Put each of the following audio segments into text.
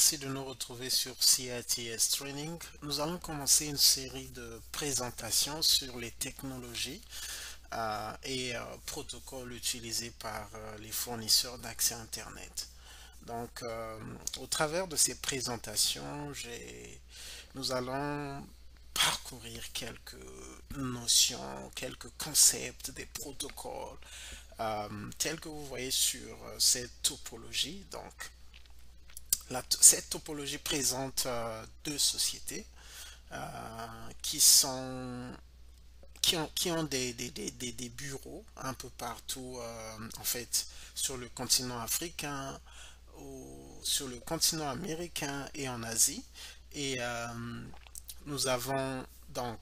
merci de nous retrouver sur CITS Training. Nous allons commencer une série de présentations sur les technologies et protocoles utilisés par les fournisseurs d'accès Internet. Donc, au travers de ces présentations, nous allons parcourir quelques notions, quelques concepts, des protocoles, tels que vous voyez sur cette topologie. Donc, cette topologie présente deux sociétés qui sont qui ont des bureaux un peu partout, en fait, sur le continent africain, sur le continent américain et en Asie. Et nous avons donc,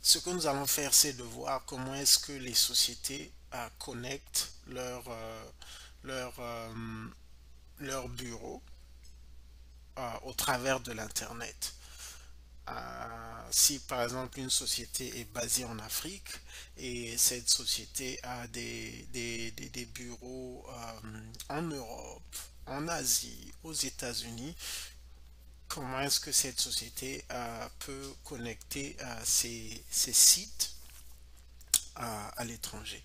ce que nous allons faire, c'est de voir comment est-ce que les sociétés connectent leur, euh, leur bureau au travers de l'Internet. Si par exemple une société est basée en Afrique et cette société a des bureaux en Europe, en Asie, aux États-Unis, comment est-ce que cette société peut connecter ces sites à l'étranger?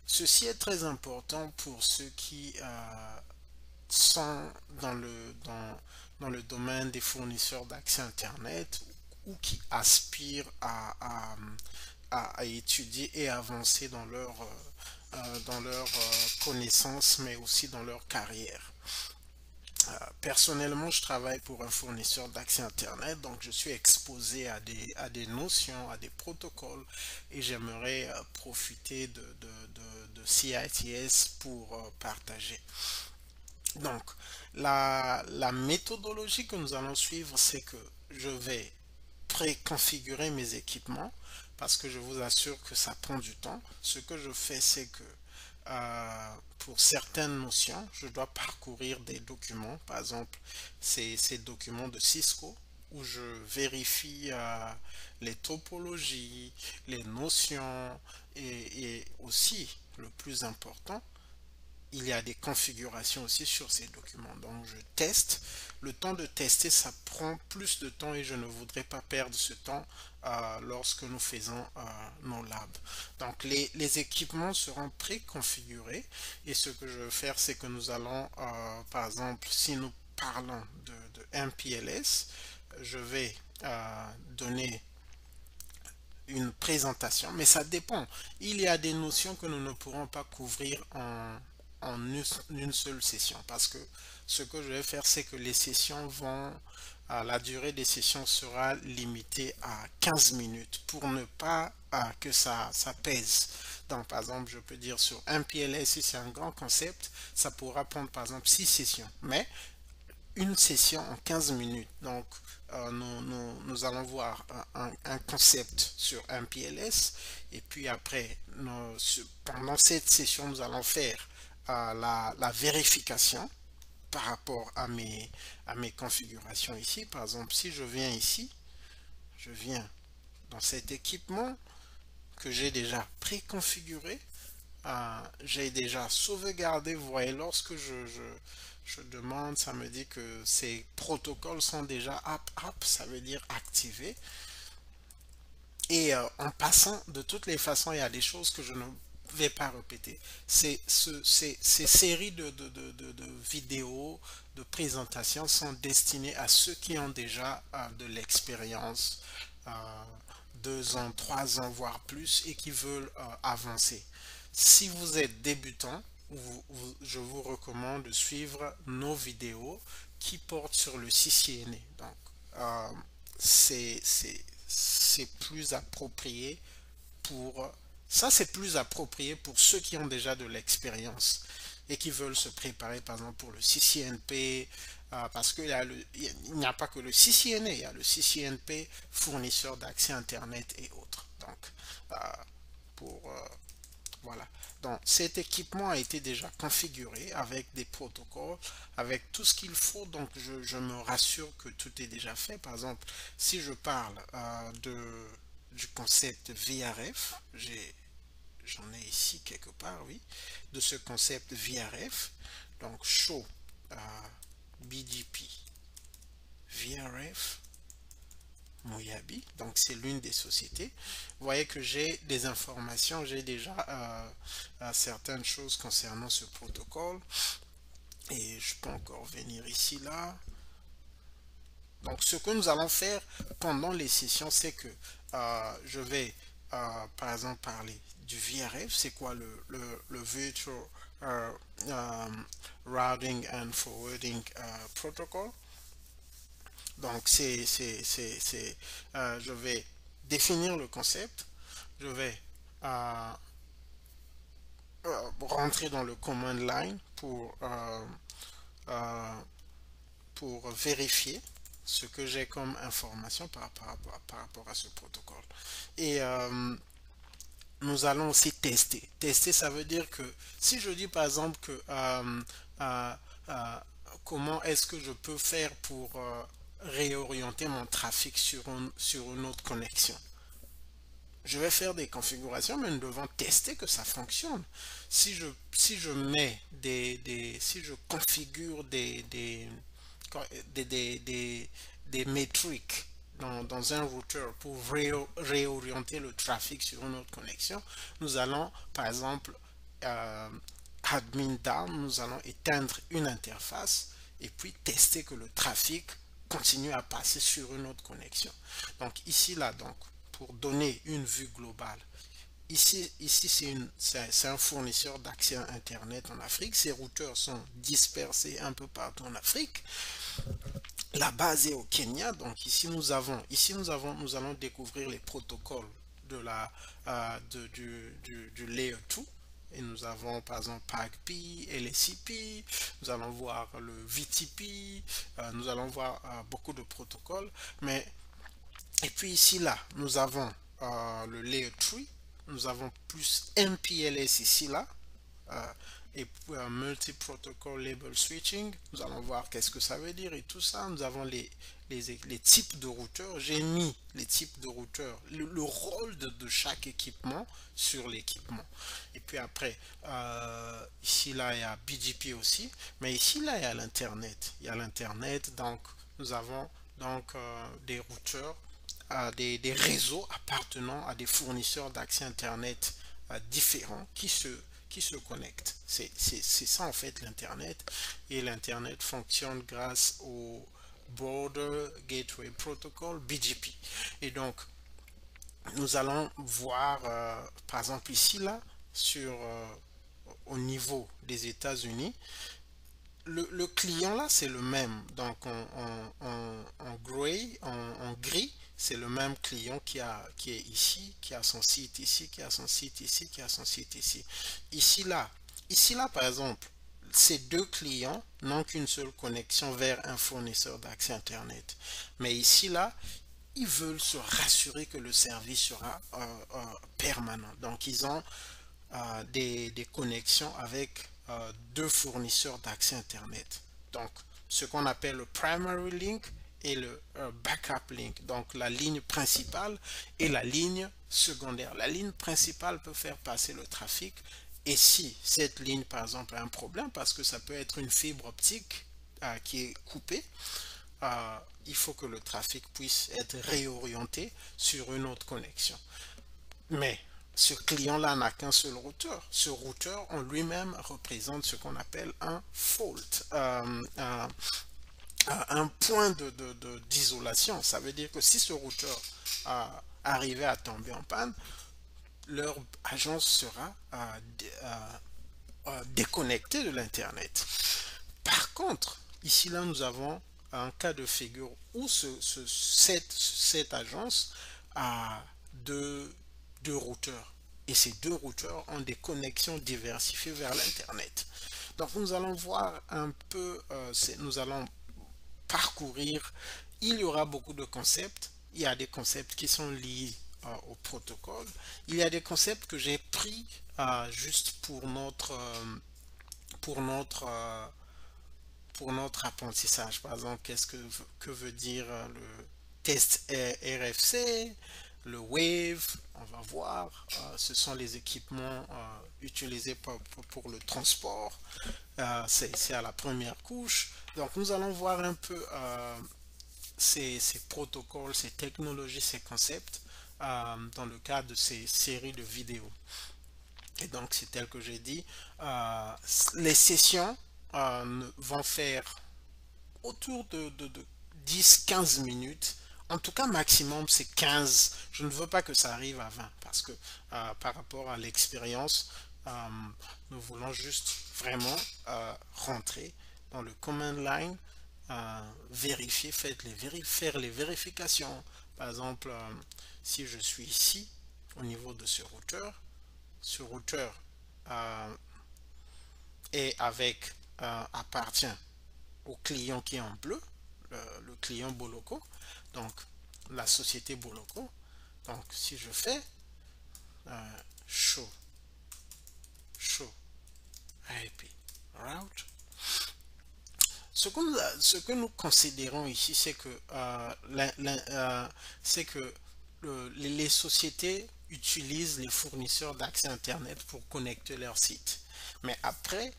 Ceci est très important pour ceux qui sont dans le domaine des fournisseurs d'accès Internet ou qui aspirent à étudier et avancer dans leur connaissances, mais aussi dans leur carrière. Personnellement, je travaille pour un fournisseur d'accès Internet, donc je suis exposé à des notions, à des protocoles, et j'aimerais profiter de CITS pour partager. Donc, la méthodologie que nous allons suivre, c'est que je vais préconfigurer mes équipements parce que je vous assure que ça prend du temps. Ce que je fais, c'est que pour certaines notions, je dois parcourir des documents, par exemple ces documents de Cisco où je vérifie les topologies, les notions et aussi, le plus important, il y a des configurations aussi sur ces documents. Donc je teste. Le temps de tester, ça prend plus de temps et je ne voudrais pas perdre ce temps lorsque nous faisons nos labs. Donc les équipements seront préconfigurés et ce que je vais faire, c'est que nous allons, par exemple, si nous parlons de MPLS, je vais donner une présentation, mais ça dépend. Il y a des notions que nous ne pourrons pas couvrir en une seule session parce que ce que je vais faire, c'est que les sessions vont, la durée des sessions sera limitée à 15 minutes pour ne pas que ça pèse. Donc, par exemple, je peux dire sur un PLS, si c'est un grand concept, ça pourra prendre par exemple 6 sessions. Mais une session en 15 minutes. Donc, nous allons voir un concept sur un PLS et puis après, pendant cette session, nous allons faire la vérification par rapport à mes configurations ici. Par exemple, si je viens ici, je viens dans cet équipement que j'ai déjà préconfiguré, j'ai déjà sauvegardé. Vous voyez, lorsque je demande, ça me dit que ces protocoles sont déjà up, ça veut dire activés. Et en passant, de toutes les façons, il y a des choses que je ne vais pas répéter. Ces séries de vidéos, de présentations sont destinées à ceux qui ont déjà de l'expérience, 2 ans, 3 ans, voire plus, et qui veulent avancer. Si vous êtes débutant, je vous recommande de suivre nos vidéos qui portent sur le CCNA. Donc, euh, c'est plus approprié pour ça, c'est plus approprié pour ceux qui ont déjà de l'expérience et qui veulent se préparer, par exemple, pour le CCNP, parce qu'il n'y a pas que le CCNA, il y a le CCNP, fournisseur d'accès Internet et autres. Donc, euh, pour voilà. Donc, cet équipement a été déjà configuré avec des protocoles, avec tout ce qu'il faut. Donc, je me rassure que tout est déjà fait. Par exemple, si je parle du concept VRF, j'en ai ici quelque part, oui, de ce concept VRF. Donc, show BGP VRF Moyabi, donc c'est l'une des sociétés. Vous voyez que j'ai des informations, j'ai déjà certaines choses concernant ce protocole, et je peux encore venir ici là. Donc ce que nous allons faire pendant les sessions, c'est que je vais par exemple parler du VRF. C'est quoi le Virtual Routing and Forwarding Protocol? Donc je vais définir le concept, je vais rentrer dans le command line euh, pour vérifier ce que j'ai comme information par rapport à ce protocole. Et nous allons aussi tester. Tester, ça veut dire que si je dis par exemple que euh, euh, comment est-ce que je peux faire pour réorienter mon trafic sur une autre connexion. Je vais faire des configurations, mais nous devons tester que ça fonctionne. Si je mets si je configure des métriques dans un routeur pour réorienter le trafic sur une autre connexion, nous allons, par exemple, admin down, nous allons éteindre une interface et puis tester que le trafic continue à passer sur une autre connexion. Donc ici, là, donc, pour donner une vue globale, ici c'est un fournisseur d'accès à Internet en Afrique. Ces routeurs sont dispersés un peu partout en Afrique. La base est au Kenya. Donc ici nous allons découvrir les protocoles de du Layer 2. Et nous avons par exemple PAGP, LSCP, nous allons voir le VTP, nous allons voir beaucoup de protocoles. Et puis ici là, nous avons le Layer 3, nous avons plus MPLS ici là, et puis multi-protocol label switching. Nous allons voir qu'est-ce que ça veut dire et tout ça. Nous avons les types de routeurs. J'ai mis les types de routeurs, le rôle de chaque équipement sur l'équipement. Et puis après, ici là, il y a BGP aussi. Mais ici là, il y a l'Internet. Il y a l'Internet, donc nous avons donc des routeurs, des réseaux appartenant à des fournisseurs d'accès Internet différents qui se connectent. C'est ça en fait l'Internet. Et l'Internet fonctionne grâce au Border Gateway Protocol, BGP. Et donc, nous allons voir, par exemple ici, là, au niveau des États-Unis, le client là c'est le même, donc en gris c'est le même client qui est ici, qui a son site ici, qui a son site ici, qui a son site ici. Ici là par exemple, ces deux clients n'ont qu'une seule connexion vers un fournisseur d'accès Internet. Mais ici là, ils veulent se rassurer que le service sera permanent. Donc ils ont des connexions avec deux fournisseurs d'accès Internet. Donc, ce qu'on appelle le primary link et le backup link. Donc, la ligne principale et la ligne secondaire. La ligne principale peut faire passer le trafic. Et si cette ligne, par exemple, a un problème, parce que ça peut être une fibre optique qui est coupée, il faut que le trafic puisse être réorienté sur une autre connexion. Mais ce client-là n'a qu'un seul routeur. Ce routeur en lui-même représente ce qu'on appelle un fault, un point d'isolation. Ça veut dire que si ce routeur arrivait à tomber en panne, leur agence sera déconnectée de l'Internet. Par contre, ici là, nous avons un cas de figure où cette agence a deux routeurs. Et ces deux routeurs ont des connexions diversifiées vers l'Internet. Donc nous allons voir un peu, nous allons parcourir, il y aura beaucoup de concepts. Il y a des concepts qui sont liés au protocole. Il y a des concepts que j'ai pris juste pour notre, euh, pour notre apprentissage. Par exemple, que veut dire le test RFC, le Wave, on va voir, ce sont les équipements utilisés pour le transport. C'est à la première couche. Donc nous allons voir un peu ces protocoles, ces technologies, ces concepts dans le cadre de ces séries de vidéos. Et donc c'est tel que j'ai dit, les sessions vont faire autour de 10-15 minutes. En tout cas, maximum, c'est 15. Je ne veux pas que ça arrive à 20 parce que par rapport à l'expérience, nous voulons juste vraiment rentrer dans le command line, vérifier, faire les vérifications. Par exemple, si je suis ici, au niveau de ce routeur appartient au client qui est en bleu, le client Boloco, donc la société Boloco. Donc si je fais show IP route, ce que nous considérons ici, c'est que les sociétés utilisent les fournisseurs d'accès Internet pour connecter leur site. Mais après,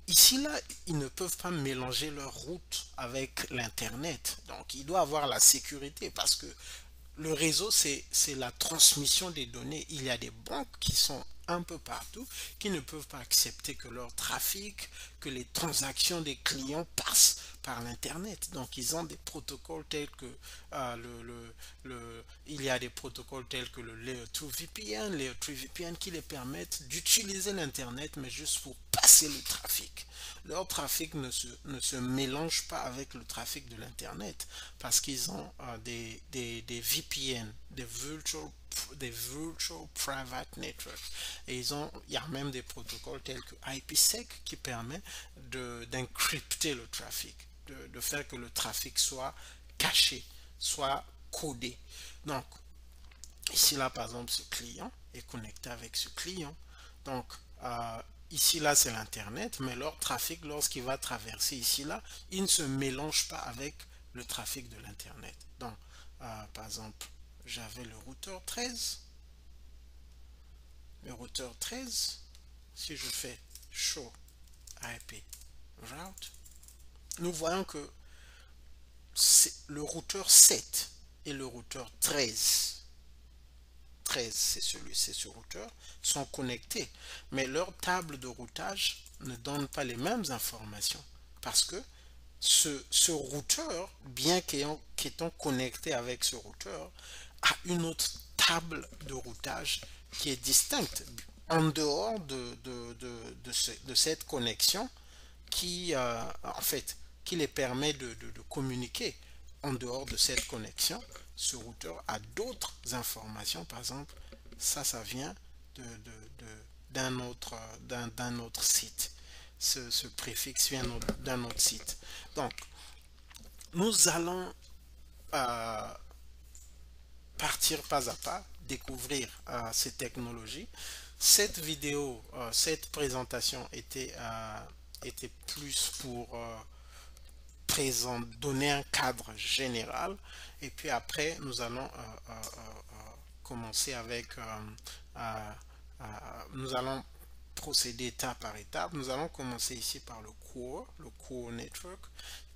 ici, là, ils ne peuvent pas mélanger leur route avec l'Internet. Donc, il doit avoir la sécurité parce que le réseau, c'est la transmission des données. Il y a des banques qui sont un peu partout, qui ne peuvent pas accepter que leur trafic, que les transactions des clients passent par l'Internet. Donc, ils ont des protocoles tels que il y a des protocoles tels que le Layer 2 VPN, Layer 3 VPN qui les permettent d'utiliser l'Internet, mais juste pour passer le trafic. Leur trafic ne se mélange pas avec le trafic de l'Internet parce qu'ils ont des VPN, des Virtual Private Network. Et il y a même des protocoles tels que IPsec qui permet d'encrypter le trafic, de faire que le trafic soit caché, soit codé. Donc, ici là par exemple ce client est connecté avec ce client. Donc ici là c'est l'internet, mais leur trafic lorsqu'il va traverser ici là, il ne se mélange pas avec le trafic de l'internet. Donc par exemple j'avais le routeur 13. Le routeur 13, si je fais show IP route, nous voyons que le routeur 7 et le routeur 13 c'est ce routeur, sont connectés. Mais leur table de routage ne donne pas les mêmes informations. Parce que ce routeur, bien qu'étant connecté avec ce routeur, a une autre table de routage qui est distincte en dehors de cette connexion qui, en fait, qui les permet de communiquer. En dehors de cette connexion, ce routeur a d'autres informations. Par exemple, ça vient d'un autre site. Ce préfixe vient d'un autre site. Donc, nous allons partir pas à pas, découvrir ces technologies. Cette vidéo, cette présentation était plus pour donner un cadre général, et puis après nous allons commencer avec nous allons procéder étape par étape. Nous allons commencer ici par le core network,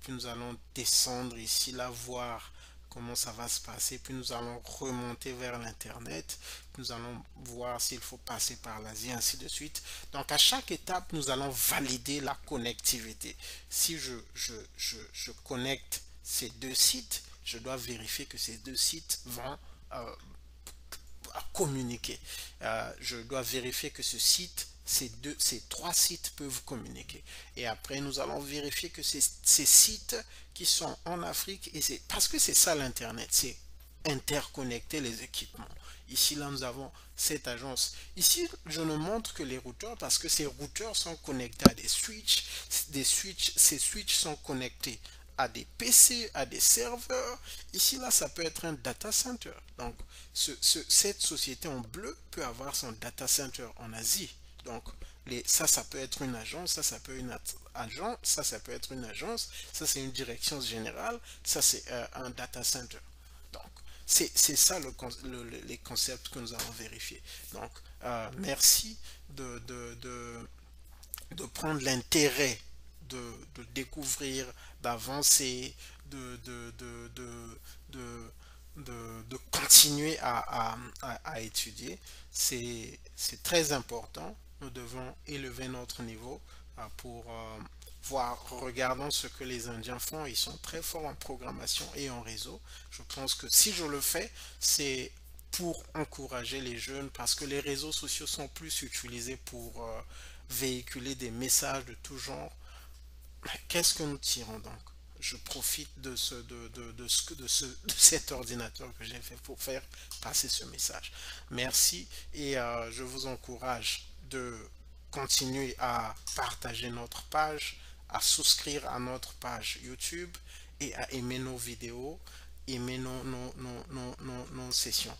puis nous allons descendre ici là, voir comment ça va se passer, puis nous allons remonter vers l'internet, nous allons voir s'il faut passer par l'Asie, ainsi de suite. Donc à chaque étape nous allons valider la connectivité. Si je connecte ces deux sites, je dois vérifier que ces deux sites vont communiquer. Je dois vérifier que ces trois sites peuvent communiquer. Et après, nous allons vérifier que ces sites qui sont en Afrique, et c'est parce que c'est ça l'Internet, c'est interconnecter les équipements. Ici, là, nous avons cette agence. Ici, je ne montre que les routeurs parce que ces routeurs sont connectés à des switches. Ces switches sont connectés à des PC, à des serveurs. Ici, là, ça peut être un data center. Donc, cette société en bleu peut avoir son data center en Asie. Donc, ça peut être une agence, ça peut être une agence, ça peut être une agence, ça c'est une direction générale, ça c'est un data center. Donc, C'est ça les concepts que nous allons vérifier. Donc, merci de, de, de, de prendre l'intérêt de découvrir, d'avancer, de, de continuer à étudier. C'est très important. Nous devons élever notre niveau pour voir, regardons ce que les Indiens font. Ils sont très forts en programmation et en réseau. Je pense que si je le fais, c'est pour encourager les jeunes parce que les réseaux sociaux sont plus utilisés pour véhiculer des messages de tout genre. Qu'est-ce que nous tirons donc? Je profite de cet ordinateur que j'ai fait pour faire passer ce message. Merci et je vous encourage de continuer à partager notre page, à souscrire à notre page YouTube et à aimer nos vidéos, aimer nos sessions.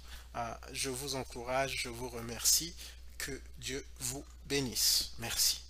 Je vous encourage, je vous remercie. Que Dieu vous bénisse. Merci.